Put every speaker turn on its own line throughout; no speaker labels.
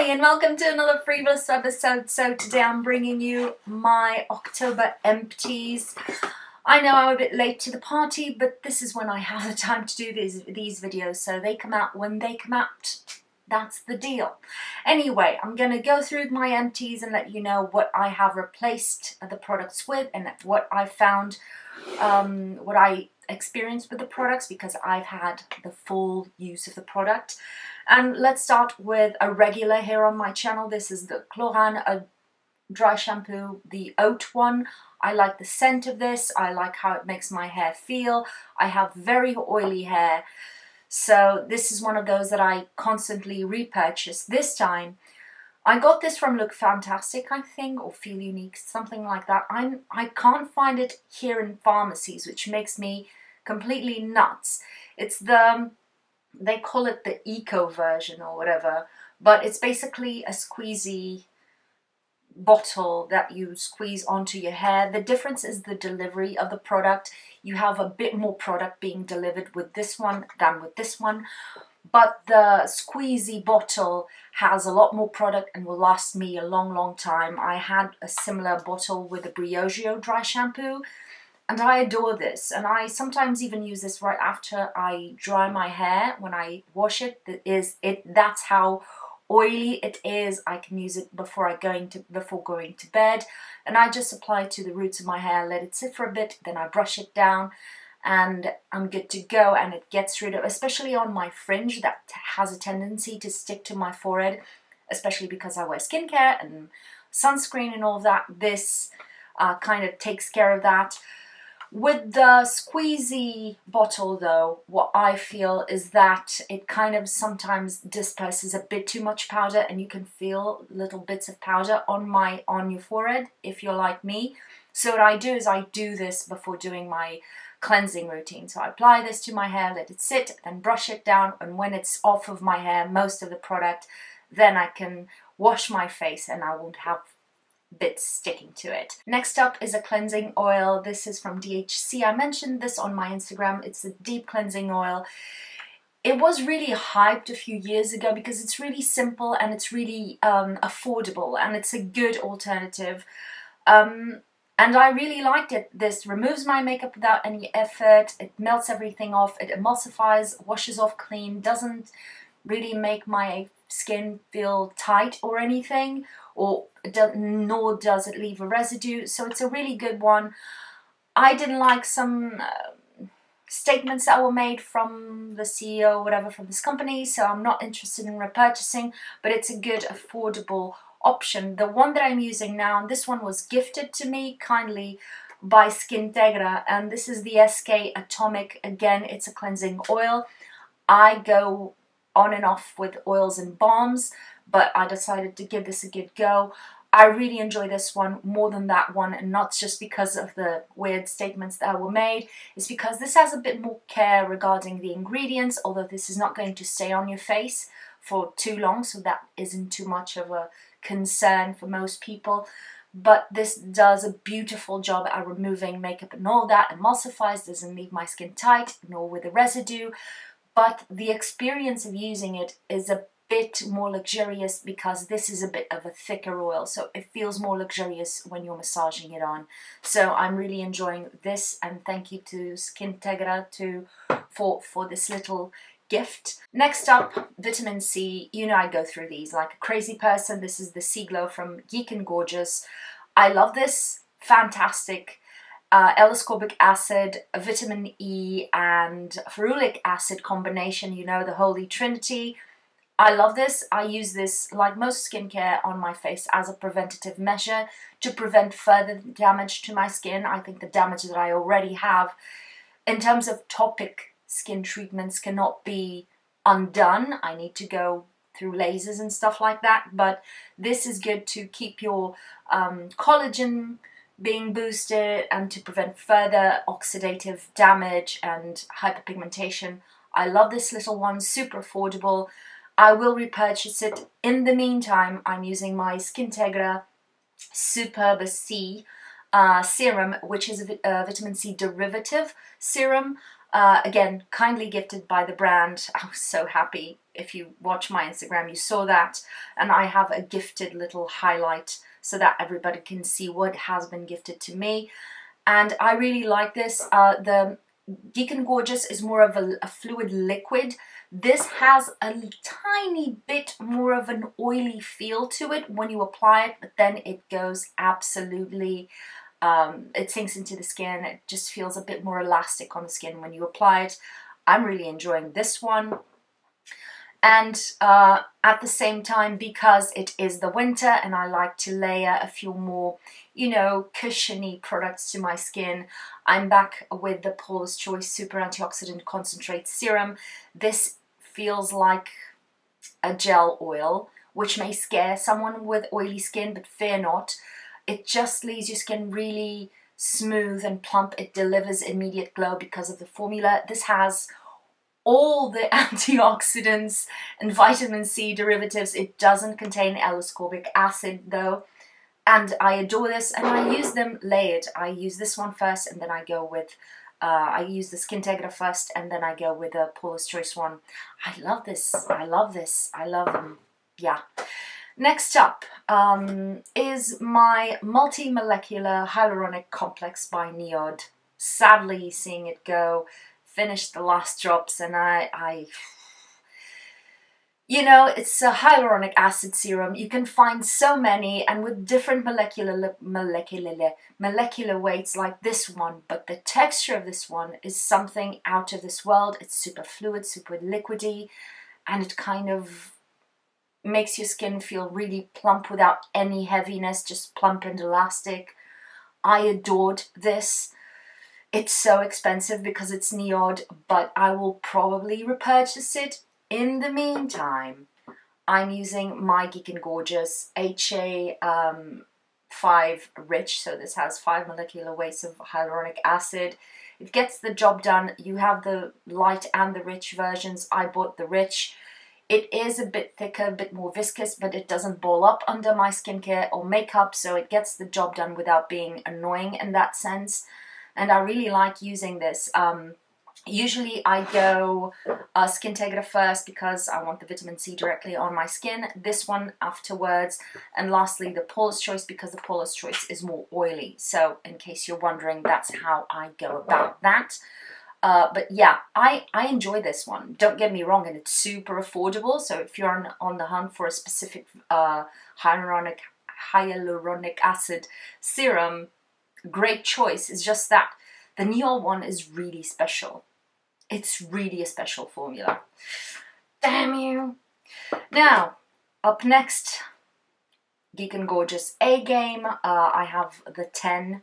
Hi and welcome to another Freevolous episode. So today I'm bringing you my October empties. I know I'm a bit late to the party, but this is when I have the time to do these videos, so they come out when they come out. That's the deal. Anyway, I'm going to go through my empties and let you know what I have replaced the products with and what I found, what I experienced with the products, because I've had the full use of the product. And let's start with a regular here on my channel. This is the Chlorane dry shampoo, the oat one. I like the scent of this. I like how it makes my hair feel. I have very oily hair, so this is one of those that I constantly repurchase. This time I got this from Look Fantastic, I think, or Feel Unique, something like that. I can't find it here in pharmacies, which makes me completely nuts. It's the, they call it the eco version or whatever, but it's basically a squeezy bottle that you squeeze onto your hair. The difference is the delivery of the product. You have a bit more product being delivered with this one than with this one, but the squeezy bottle has a lot more product and will last me a long time. I had a similar bottle with the Briogeo dry shampoo, and I adore this, and I sometimes even use this right after I dry my hair. When I wash it, that's how oily it is. I can use it before going to bed, and I just apply it to the roots of my hair, let it sit for a bit, then I brush it down, and I'm good to go. And it gets rid of, especially on my fringe that has a tendency to stick to my forehead, especially because I wear skincare and sunscreen and all of that. This kind of takes care of that. With the squeezy bottle though, what I feel is that it kind of sometimes disperses a bit too much powder, and you can feel little bits of powder on your forehead if you're like me. So what I do is I do this before doing my cleansing routine. So I apply this to my hair, let it sit, then brush it down, and when it's off of my hair, most of the product, then I can wash my face and I won't have bits sticking to it. Next up is a cleansing oil. This is from DHC. I mentioned this on my Instagram. It's a deep cleansing oil. It was really hyped a few years ago because it's really simple and it's really affordable, and it's a good alternative. And I really liked it. This removes my makeup without any effort. It melts everything off. It emulsifies, washes off clean, doesn't really make my skin feel tight or anything, nor does it leave a residue. So it's a really good one. I didn't like some statements that were made from the CEO or whatever from this company, so I'm not interested in repurchasing, but it's a good affordable option. The one that I'm using now, and this one was gifted to me kindly by Skintegra, and this is the SK Atomic. Again, it's a cleansing oil. I go on and off with oils and balms, but I decided to give this a good go. I really enjoy this one more than that one, and not just because of the weird statements that were made. It's because this has a bit more care regarding the ingredients, although this is not going to stay on your face for too long, so that isn't too much of a concern for most people. But this does a beautiful job at removing makeup and all that, emulsifies, doesn't leave my skin tight, nor with a residue. But the experience of using it is a bit more luxurious because this is a bit of a thicker oil, so it feels more luxurious when you're massaging it on. So I'm really enjoying this, and thank you to Skintegra for this little gift. Next up, vitamin C. You know I go through these like a crazy person. This is the Sea Glow from Geek and Gorgeous. I love this. Fantastic. L-ascorbic acid, vitamin E, and ferulic acid combination, you know, the holy trinity. I love this. I use this, like most skincare, on my face as a preventative measure to prevent further damage to my skin. I think the damage that I already have in terms of topic skin treatments cannot be undone. I need to go through lasers and stuff like that, but this is good to keep your collagen being boosted and to prevent further oxidative damage and hyperpigmentation. I love this little one, super affordable. I will repurchase it. In the meantime, I'm using my Skintegra Superba C serum, which is a vitamin C derivative serum. Again, kindly gifted by the brand. I was so happy. If you watch my Instagram, you saw that. And I have a gifted little highlight so that everybody can see what has been gifted to me. And I really like this. The Geek and Gorgeous is more of a fluid liquid. This has a tiny bit more of an oily feel to it when you apply it, but then it goes absolutely, it sinks into the skin. It just feels a bit more elastic on the skin when you apply it. I'm really enjoying this one. And at the same time, because it is the winter and I like to layer a few more, you know, cushiony products to my skin, I'm back with the Paula's Choice Super Antioxidant Concentrate Serum. This feels like a gel oil, which may scare someone with oily skin, but fear not. It just leaves your skin really smooth and plump. It delivers immediate glow because of the formula. This has all the antioxidants and vitamin C derivatives. It doesn't contain L-ascorbic acid though, and I adore this, and I use them layered. I use this one first and then I go with I use the Skin Integra first and then I go with the Paula's Choice one. I love this, I love this, I love them, yeah. Next up is my multi-molecular hyaluronic complex by Neod. Sadly seeing it go. Finished the last drops, and I you know, it's a hyaluronic acid serum. You can find so many, and with different molecular weights like this one, but the texture of this one is something out of this world. It's super fluid, super liquidy, and it kind of makes your skin feel really plump without any heaviness, just plump and elastic. I adored this. It's so expensive because it's Neod, but I will probably repurchase it. In the meantime, I'm using my Geek and Gorgeous HA5 Rich, so this has 5 molecular weights of hyaluronic acid. It gets the job done. You have the light and the rich versions. I bought the rich. It is a bit thicker, a bit more viscous, but it doesn't ball up under my skincare or makeup, so it gets the job done without being annoying in that sense. And I really like using this. Usually I go Skin Integra first because I want the vitamin C directly on my skin. This one afterwards. And lastly, the Paula's Choice, because the Paula's Choice is more oily. So in case you're wondering, that's how I go about that. But yeah, I enjoy this one. Don't get me wrong, and it's super affordable. So if you're on the hunt for a specific hyaluronic acid serum, great choice. It's just that the Neol one is really special. It's really a special formula. Damn you. Now, up next, Geek and Gorgeous A Game. I have the 10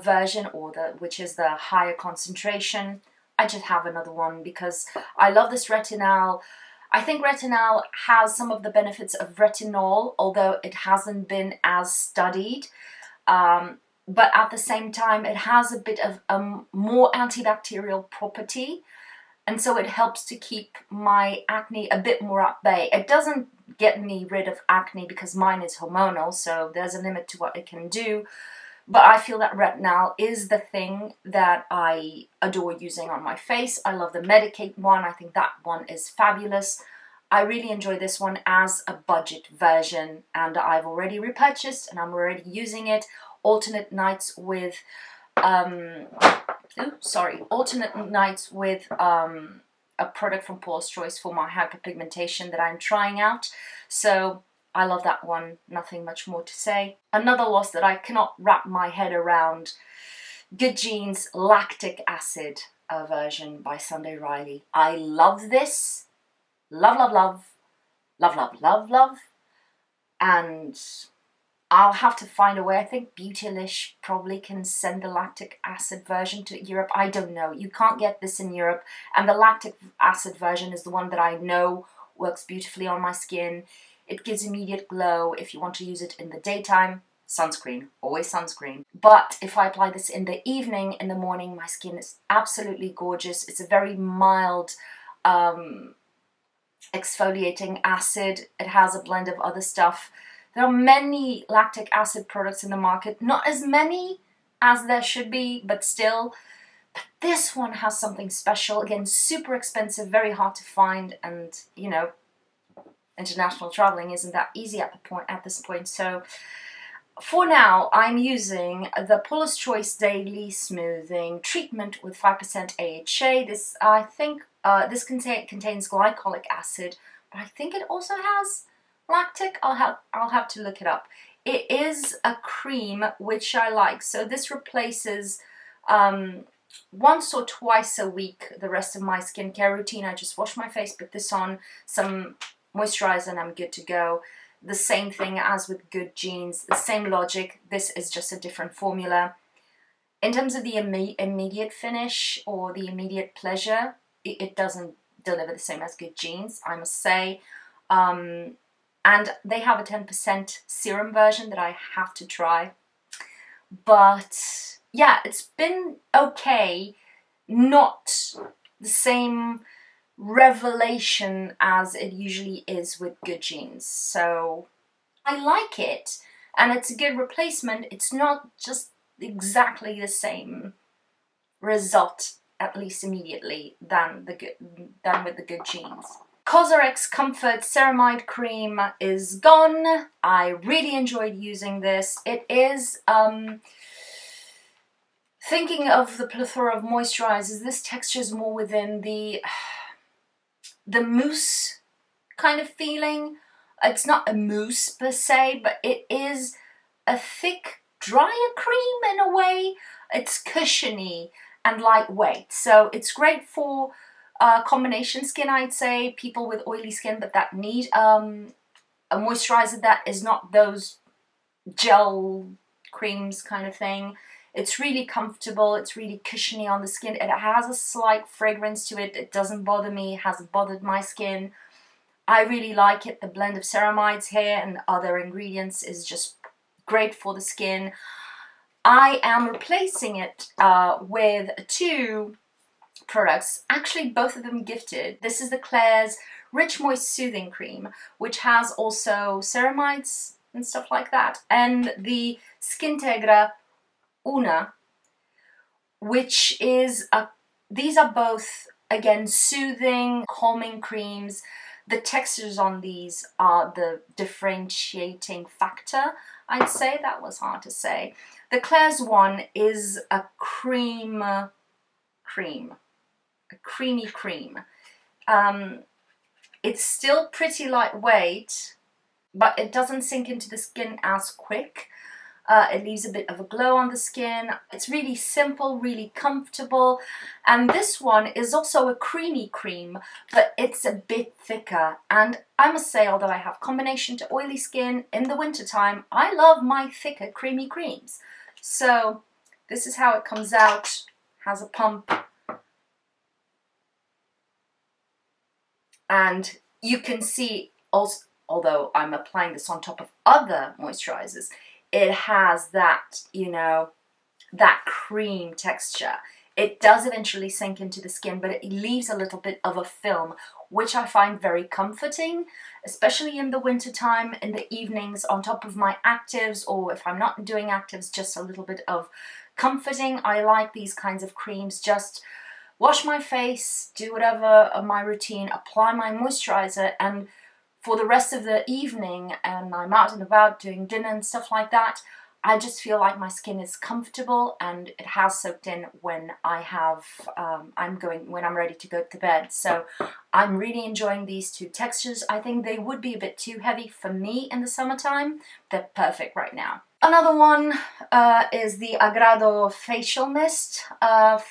version, or which is the higher concentration. I just have another one because I love this retinol. I think retinol has some of the benefits of retinol, although it hasn't been as studied. But at the same time, it has a bit of more antibacterial property, and so it helps to keep my acne a bit more at bay. It doesn't get me rid of acne because mine is hormonal, so there's a limit to what it can do. But I feel that retinol is the thing that I adore using on my face. I love the Medicate one. I think that one is fabulous. I really enjoy this one as a budget version, and I've already repurchased and I'm already using it. Alternate nights with alternate nights with a product from Paula's Choice for my hyperpigmentation that I'm trying out. So I love that one, nothing much more to say. Another loss that I cannot wrap my head around, Good Genes Lactic Acid version by Sunday Riley. I love this, love, love, love, love, love, love, love, and I'll have to find a way. I think Beautylish probably can send the lactic acid version to Europe. I don't know. You can't get this in Europe. And the lactic acid version is the one that I know works beautifully on my skin. It gives immediate glow. If you want to use it in the daytime, sunscreen. Always sunscreen. But if I apply this in the evening, in the morning, my skin is absolutely gorgeous. It's a very mild exfoliating acid. It has a blend of other stuff. There are many lactic acid products in the market, not as many as there should be, but still, This one has something special. Again, super expensive, very hard to find, and you know, international traveling isn't that easy at this point. So for now, I'm using the Paula's Choice Daily Smoothing Treatment with 5% AHA. This, I think, this contains glycolic acid, but I think it also has lactic. I'll have to look it up. It is a cream which I like. So this replaces once or twice a week the rest of my skincare routine. I just wash my face, put this on, some moisturizer, and I'm good to go. The same thing as with Good Genes, the same logic. This is just a different formula. In terms of the immediate finish or the immediate pleasure, it doesn't deliver the same as Good Genes, I must say. And they have a 10% serum version that I have to try. But yeah, it's been okay. Not the same revelation as it usually is with Good Genes. So I like it, and it's a good replacement. It's not just exactly the same result, at least immediately, than with the Good Genes. COSRX Comfort Ceramide Cream is gone. I really enjoyed using this. It is thinking of the plethora of moisturizers, this texture is more within the mousse kind of feeling. It's not a mousse per se, but it is a thick, drier cream in a way. It's cushiony and lightweight, so it's great for combination skin, I'd say, people with oily skin but that need a moisturizer that is not those gel creams kind of thing. It's really comfortable, it's really cushiony on the skin, it has a slight fragrance to it, it doesn't bother me, it hasn't bothered my skin. I really like it. The blend of ceramides here and other ingredients is just great for the skin. I am replacing it with two products, actually both of them gifted. This is the Klairs Rich Moist Soothing Cream, which has also ceramides and stuff like that, and the Skintegra Una, which is these are both, again, soothing, calming creams. The textures on these are the differentiating factor, I'd say. That was hard to say. The Klairs one is a creamy cream. It's still pretty lightweight, but it doesn't sink into the skin as quick. It leaves a bit of a glow on the skin. It's really simple, really comfortable. And this one is also a creamy cream, but it's a bit thicker. And I must say, although I have combination to oily skin in the wintertime, I love my thicker creamy creams. So this is how it comes out. Has a pump. And you can see also, although I'm applying this on top of other moisturizers, it has that, you know, that cream texture. It does eventually sink into the skin, but it leaves a little bit of a film, which I find very comforting, especially in the winter time, in the evenings, on top of my actives, or if I'm not doing actives, just a little bit of comforting. I like these kinds of creams. Just wash my face, do whatever of my routine, apply my moisturizer, and for the rest of the evening, and I'm out and about doing dinner and stuff like that, I just feel like my skin is comfortable and it has soaked in when when I'm ready to go to bed. So I'm really enjoying these two textures. I think they would be a bit too heavy for me in the summertime. They're perfect right now. Another one is the Agrado Facial Mist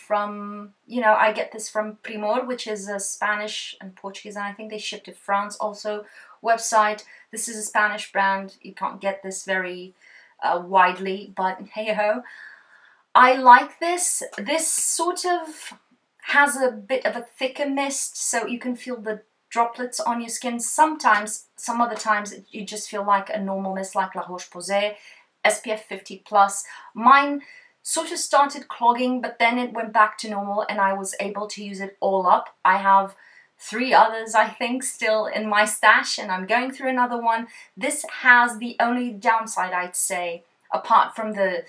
from, you know, I get this from Primor, which is a Spanish and Portuguese, and I think they ship to France also, website. This is a Spanish brand. You can't get this very widely, but hey-ho. I like this. This sort of has a bit of a thicker mist, so you can feel the droplets on your skin. Sometimes, some other times, you just feel like a normal mist, like La Roche-Posay. SPF 50 plus. Mine sort of started clogging, but then it went back to normal and I was able to use it all up. I have 3 others, I think, still in my stash, and I'm going through another one. This has the only downside, I'd say, apart from the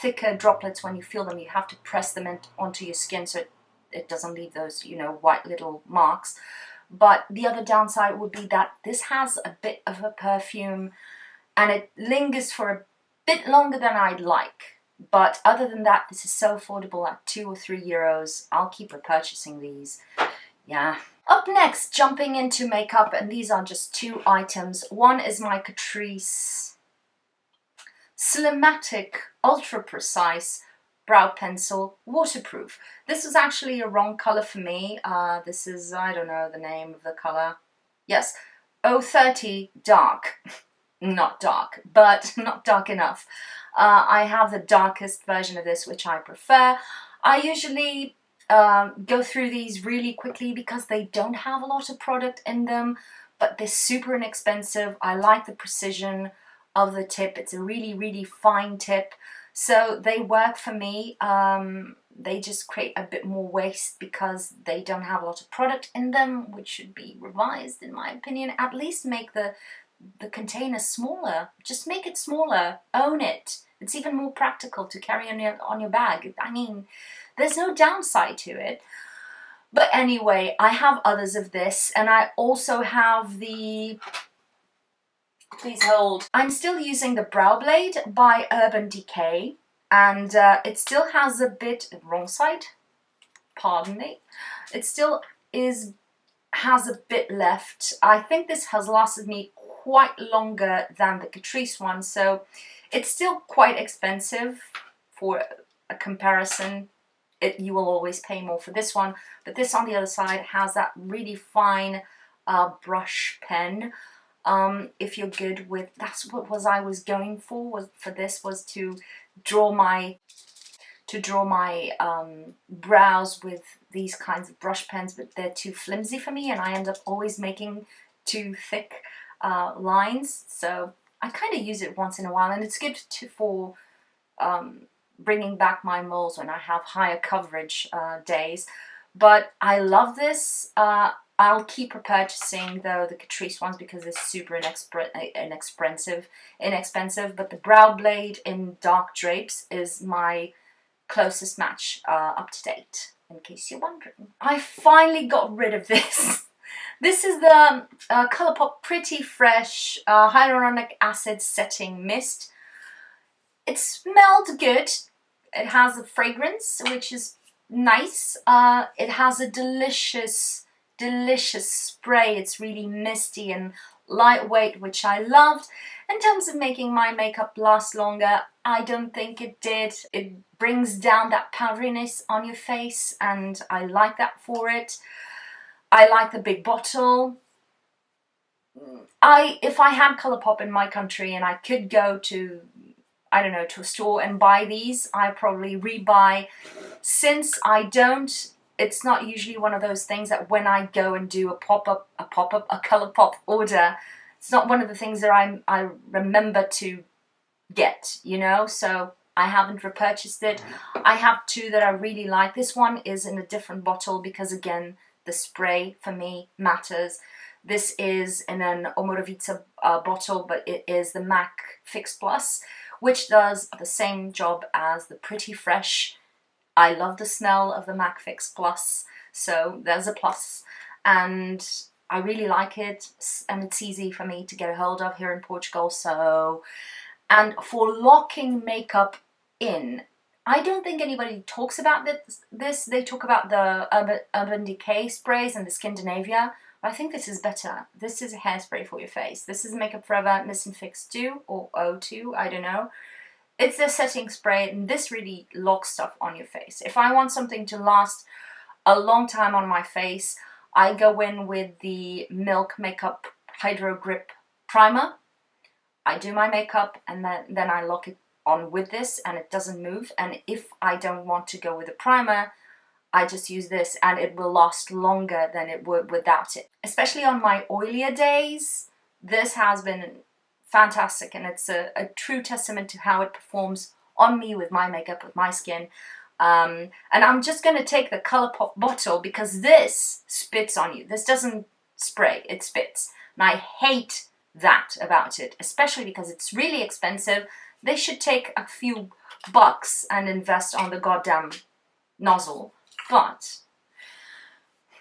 thicker droplets when you feel them. You have to press them onto your skin so it doesn't leave those, you know, white little marks. But the other downside would be that this has a bit of a perfume and it lingers for a bit longer than I'd like. But other than that, this is so affordable at €2 or €3. I'll keep repurchasing these. Yeah. Up next, jumping into makeup, and these are just 2 items. One is my Catrice Slimmatic Ultra Precise Brow Pencil Waterproof. This was actually a wrong color for me. This is, I don't know the name of the color. Yes, 030 Dark. Not dark, but not dark enough. I have the darkest version of this, which I prefer. I usually go through these really quickly because they don't have a lot of product in them, but they're super inexpensive. I like the precision of the tip. It's a really, really fine tip. So they work for me. They just create a bit more waste because they don't have a lot of product in them, which should be revised in my opinion. At least make the container smaller. Just make it smaller. Own it. It's even more practical to carry on your bag. I mean, there's no downside to it. But anyway, I have others of this, and I also have the... Please hold. I'm still using the Brow Blade by Urban Decay, and it still has a bit... Wrong side? Pardon me. It still has a bit left. I think this has lasted me quite longer than the Catrice one, so it's still quite expensive for a comparison. You will always pay more for this one, but this on the other side has that really fine brush pen. If you're good with, that's what I was going for this was to draw my brows with these kinds of brush pens, but they're too flimsy for me and I end up always making too thick lines. So I kind of use it once in a while, and it's good for bringing back my moles when I have higher coverage days. But I love this. I'll keep repurchasing though the Catrice ones because they're super inexpensive. But the Brow Blade in Dark Drapes is my closest match up to date, in case you're wondering. I finally got rid of this. This is the Colourpop Pretty Fresh Hyaluronic Acid Setting Mist. It smelled good. It has a fragrance, which is nice. It has a delicious spray. It's really misty and lightweight, which I loved. In terms of making my makeup last longer, I don't think it did. It brings down that powderiness on your face, and I like that for it. I like the big bottle. If I had Colourpop in my country and I could go to, I don't know, to a store and buy these, I probably rebuy. Since I don't, it's not usually one of those things that when I go and do a Colourpop order, it's not one of the things that I remember to get, you know, so I haven't repurchased it. I have 2 that I really like. This one is in a different bottle because, again, the spray for me matters. This is in an Omorovicza bottle, but it is the MAC Fix Plus, which does the same job as the Pretty Fresh. I love the smell of the MAC Fix Plus, so there's a plus. And I really like it, and it's easy for me to get a hold of here in Portugal. So, and for locking makeup in, I don't think anybody talks about this. They talk about the Urban Decay sprays and the Skindinavia. I think this is better. This is a hairspray for your face. This is Makeup Forever Mist and Fix 2 or O2, I don't know. It's the setting spray, and this really locks stuff on your face. If I want something to last a long time on my face, I go in with the Milk Makeup Hydro Grip Primer. I do my makeup and then I lock it on with this and it doesn't move. And if I don't want to go with a primer, I just use this and it will last longer than it would without it. Especially on my oilier days, this has been fantastic, and it's a true testament to how it performs on me with my makeup, with my skin. And I'm just going to take the Colourpop bottle because this spits on you. This doesn't spray, it spits. And I hate that about it, especially because it's really expensive. they should take a few bucks and invest on the goddamn nozzle. But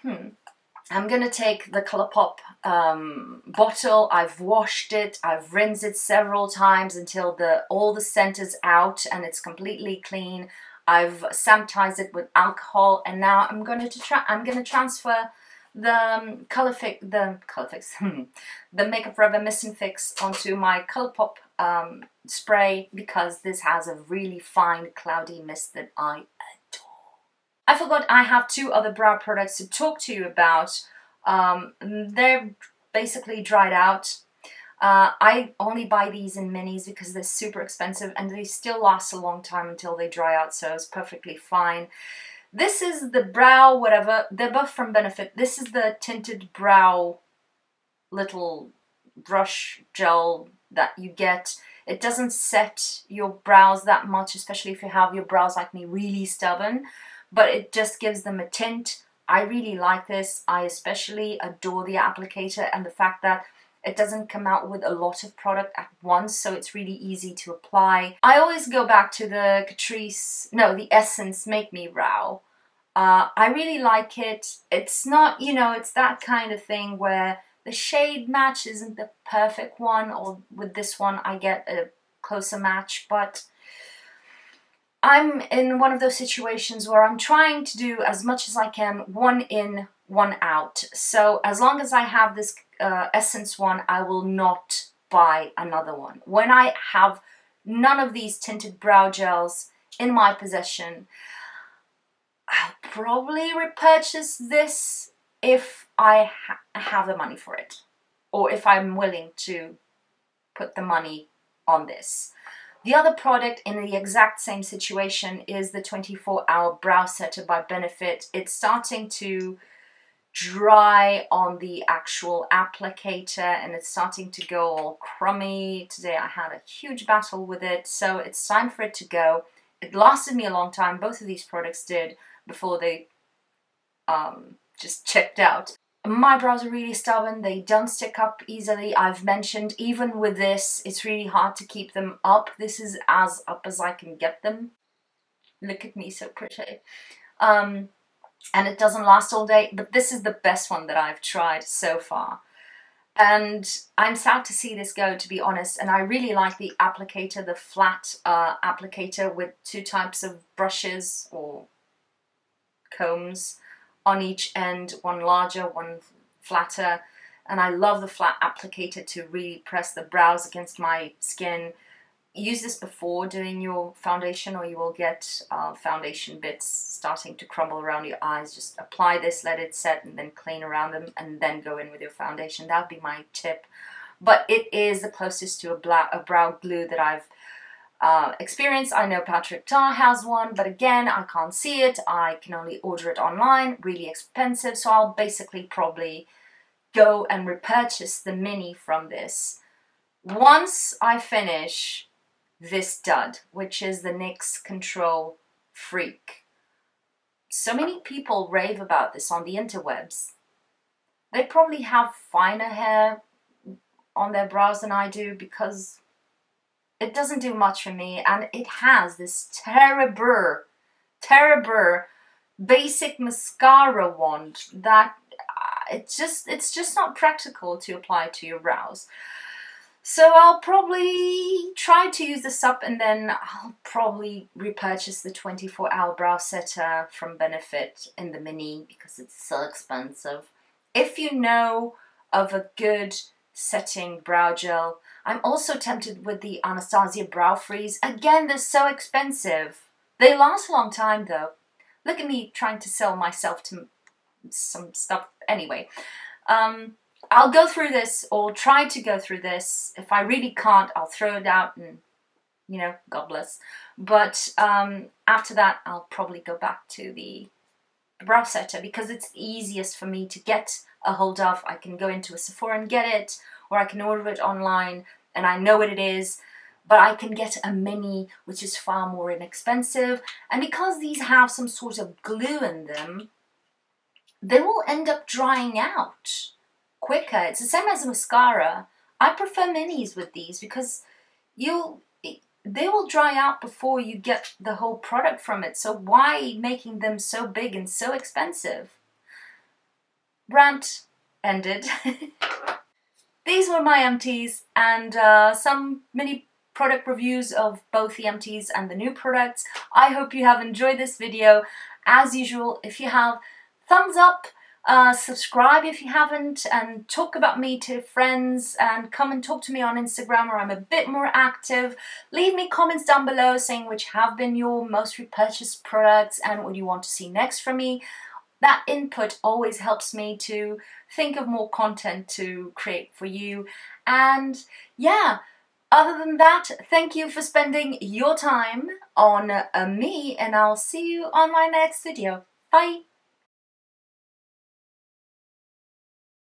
I'm gonna take the ColourPop bottle. I've washed it, I've rinsed it several times until all the scent is out and it's completely clean. I've sanitized it with alcohol, and now I'm gonna transfer the the Makeup Forever Mist and Fix onto my ColourPop spray, because this has a really fine cloudy mist that I adore. I forgot I have two other brow products to talk to you about. They're basically dried out. I only buy these in minis because they're super expensive and they still last a long time until they dry out, so it's perfectly fine. This is the brow whatever, they're both from Benefit. This is the tinted brow little brush gel that you get. It doesn't set your brows that much, especially if you have your brows like me really stubborn, but it just gives them a tint. I really like this. I especially adore the applicator and the fact that it doesn't come out with a lot of product at once, so it's really easy to apply. I always go back to the Catrice, no, the Essence Make Me Brow. I really like it. It's not, you know, it's that kind of thing where the shade match isn't the perfect one, or with this one I get a closer match, but I'm in one of those situations where I'm trying to do as much as I can, one in, one out. So as long as I have this Essence one, I will not buy another one. When I have none of these tinted brow gels in my possession, I'll probably repurchase this if I have the money for it, or if I'm willing to put the money on this. The other product in the exact same situation is the 24-Hour Brow Setter by Benefit. It's starting to dry on the actual applicator and it's starting to go all crummy. Today I had a huge battle with it, so it's time for it to go. It lasted me a long time, both of these products did, before they just checked out. My brows are really stubborn, they don't stick up easily. I've mentioned even with this, it's really hard to keep them up. This is as up as I can get them. Look at me, so pretty. And it doesn't last all day, but this is the best one that I've tried so far. And I'm sad to see this go, to be honest, and I really like the applicator, the flat applicator with two types of brushes or combs on each end, one larger, one flatter, and I love the flat applicator to really press the brows against my skin. Use this before doing your foundation or you will get foundation bits starting to crumble around your eyes. Just apply this, let it set, and then clean around them and then go in with your foundation. That would be my tip. But it is the closest to a brow glue that I've experienced. I know Patrick Tar has one, but again, I can't see it. I can only order it online, really expensive, so I'll basically probably go and repurchase the mini from this once I finish this dud, which is the NYX Control Freak. So many people rave about this on the interwebs. They probably have finer hair on their brows than I do, because it doesn't do much for me, and it has this terrible basic mascara wand that it's just not practical to apply to your brows. So I'll probably try to use this up, and then I'll probably repurchase the 24-Hour Brow Setter from Benefit in the mini because it's so expensive. If you know of a good setting brow gel, I'm also tempted with the Anastasia Brow Freeze. Again, they're so expensive. They last a long time though. Look at me trying to sell myself to some stuff. Anyway, I'll go through this, or try to go through this. If I really can't, I'll throw it out and, you know, God bless. But after that, I'll probably go back to the brow setter because it's the easiest for me to get a hold of. I can go into a Sephora and get it, or I can order it online and I know what it is. But I can get a mini, which is far more inexpensive. And because these have some sort of glue in them, they will end up drying out quicker. It's the same as a mascara. I prefer minis with these because they will dry out before you get the whole product from it. So why making them so big and so expensive? Rant ended. These were my empties and some mini product reviews of both the empties and the new products. I hope you have enjoyed this video. As usual, if you have, thumbs up, subscribe if you haven't, and talk about me to friends, and come and talk to me on Instagram where I'm a bit more active. Leave me comments down below saying which have been your most repurchased products and what you want to see next from me. That input always helps me to think of more content to create for you. And yeah, other than that, thank you for spending your time on me, and I'll see you on my next video. Bye!